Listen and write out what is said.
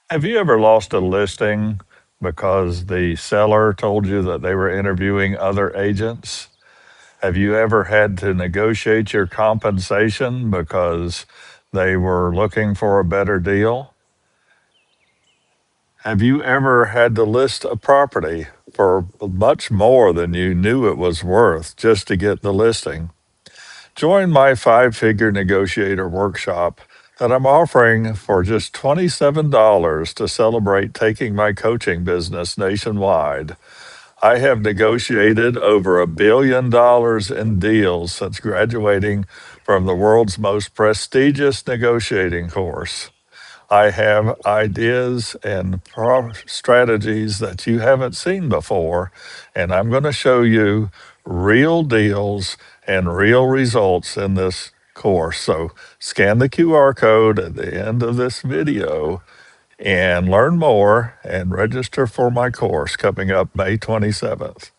Have you ever lost a listing because the seller told you that they were interviewing other agents? Have you ever had to negotiate your compensation because they were looking for a better deal? Have you ever had to list a property for much more than you knew it was worth just to get the listing? Join my five figure negotiator workshop that I'm offering for just $27 to celebrate taking my coaching business nationwide. I have negotiated over $1 billion in deals since graduating from the world's most prestigious negotiating course. I have ideas and strategies that you haven't seen before, and I'm going to show you real deals and real results in this course. So scan the QR code at the end of this video and learn more and register for my course coming up May 27th.